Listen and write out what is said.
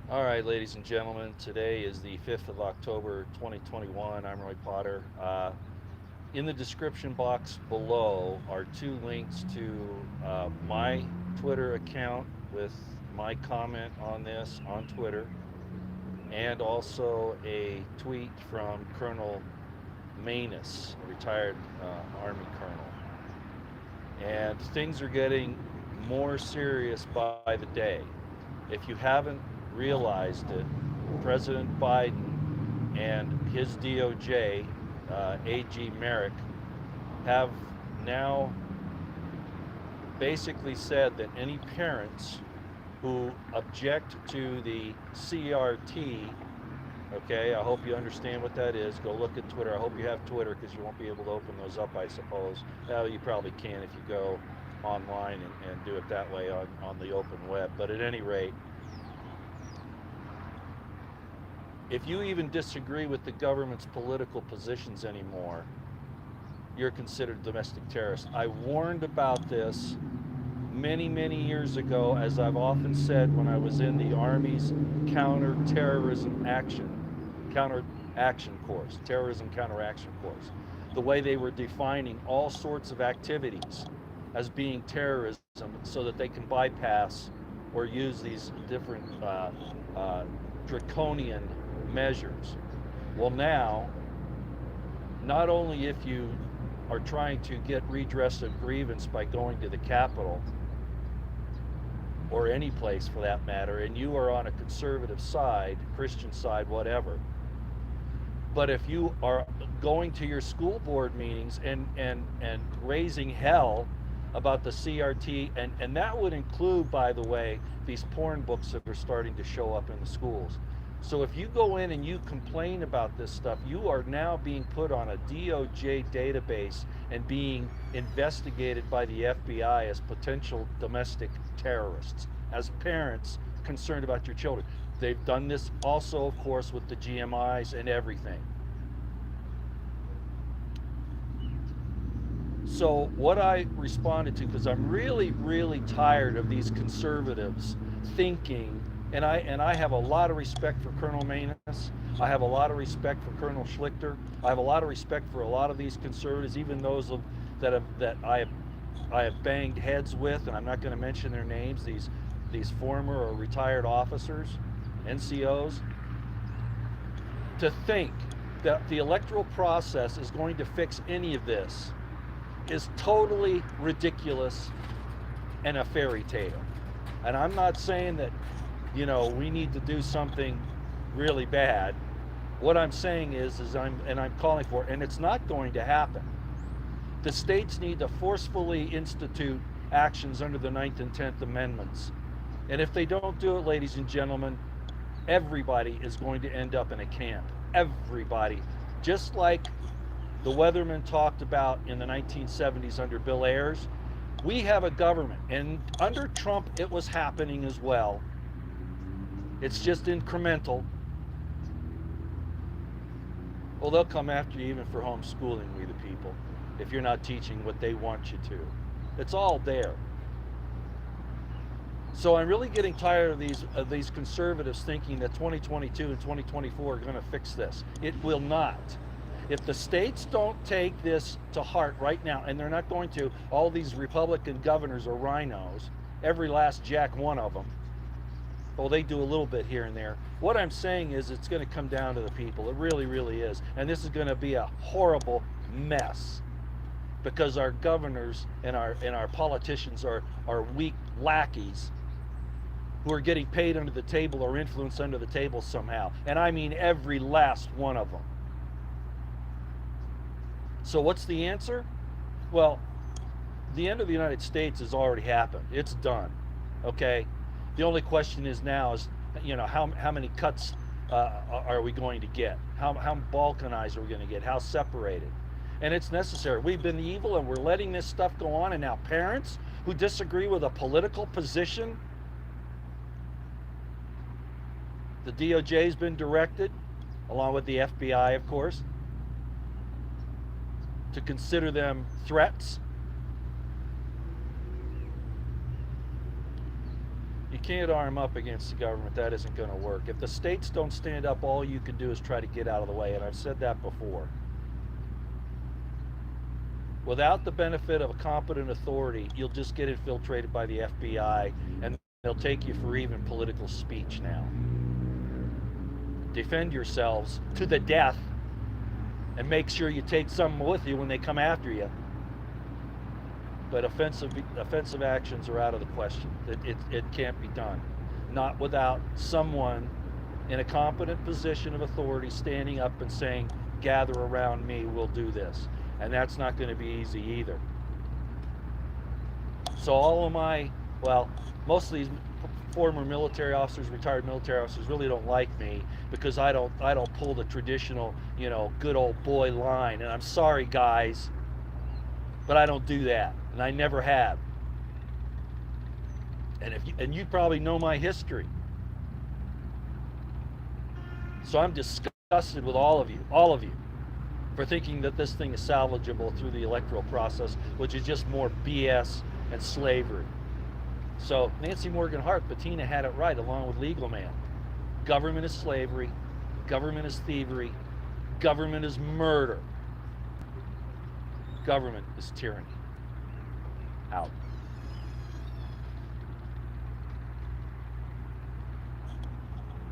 All right, ladies and gentlemen, today is the 5th of October, 2021. I'm Roy Potter. In the description box below are two links to my Twitter account with my comment on this on Twitter, and also a tweet from Colonel Manus, a retired Army colonel. And things are getting more serious by the day. If you haven't realized it, President Biden and his DOJ, AG Merrick, have now basically said that any parents who object to the CRT, okay, I hope you understand what that is. Go look at Twitter. I hope you have Twitter because you won't be able to open those up, I suppose. Well, you probably can if you go online and do it that way on the open web. But at any rate, if you even disagree with the government's political positions anymore, you're considered a domestic terrorist. I warned about this many, many years ago, as I've often said when I was in the Army's counter-terrorism action course, terrorism counter-action course. The way they were defining all sorts of activities as being terrorism so that they can bypass or use these different draconian measures. Well, now, not only if you are trying to get redress of grievance by going to the Capitol or any place for that matter, and you are on a conservative side, Christian side, whatever, but if you are going to your school board meetings and raising hell about the CRT, and that would include, by the way, these porn books that are starting to show up in the schools. So if you go in and you complain about this stuff, you are now being put on a DOJ database and being investigated by the FBI as potential domestic terrorists, as parents concerned about your children. They've done this also, of course, with the GMIs and everything. So what I responded to, because I'm really, really tired of these conservatives thinking, and I have a lot of respect for Colonel Manus. I have a lot of respect for Colonel Schlichter. I have a lot of respect for a lot of these conservatives, even those that I have banged heads with, and I'm not going to mention their names. These former or retired officers, NCOs, to think that the electoral process is going to fix any of this is totally ridiculous and a fairy tale. And I'm not saying that, we need to do something really bad. What I'm saying is I'm calling for, and it's not going to happen. The states need to forcefully institute actions under the Ninth and 10th Amendments. And if they don't do it, ladies and gentlemen, everybody is going to end up in a camp. Everybody. Just like the weathermen talked about in the 1970s under Bill Ayers, we have a government, and under Trump it was happening as well. It's just incremental. Well, they'll come after you even for homeschooling, we the people, if you're not teaching what they want you to. It's all there. So I'm really getting tired of these conservatives thinking that 2022 and 2024 are going to fix this. It will not. If the states don't take this to heart right now, and they're not going to, all these Republican governors are rhinos, every last jack one of them. Well, they do a little bit here and there. What I'm saying is it's going to come down to the people. It really, really is. And this is going to be a horrible mess because our governors and our politicians are weak lackeys who are getting paid under the table or influenced under the table somehow. And I mean every last one of them. So what's the answer? Well, the end of the United States has already happened. It's done. Okay? The only question is now is, how many cuts are we going to get? How balkanized are we going to get? How separated? And it's necessary. We've been evil and we're letting this stuff go on, and now parents who disagree with a political position, the DOJ has been directed, along with the FBI, of course, to consider them threats. can't arm up against the government. That isn't going to work. If the states don't stand up, all you can do is try to get out of the way, and I've said that before. Without the benefit of a competent authority, you'll just get infiltrated by the FBI, and they'll take you for even political speech now. Defend yourselves to the death, and make sure you take someone with you when they come after you. But offensive actions are out of the question. It can't be done. Not without someone in a competent position of authority standing up and saying, gather around me, we'll do this. And that's not going to be easy either. So all of most of these former military officers, retired military officers really don't like me because I don't pull the traditional, good old boy line. And I'm sorry, guys, but I don't do that, and I never have. And you probably know my history. So I'm disgusted with all of you, for thinking that this thing is salvageable through the electoral process, which is just more BS and slavery. So Nancy Morgan Hart, Bettina had it right, along with Legal Man. Government is slavery, government is thievery, government is murder, government is tyranny. Out.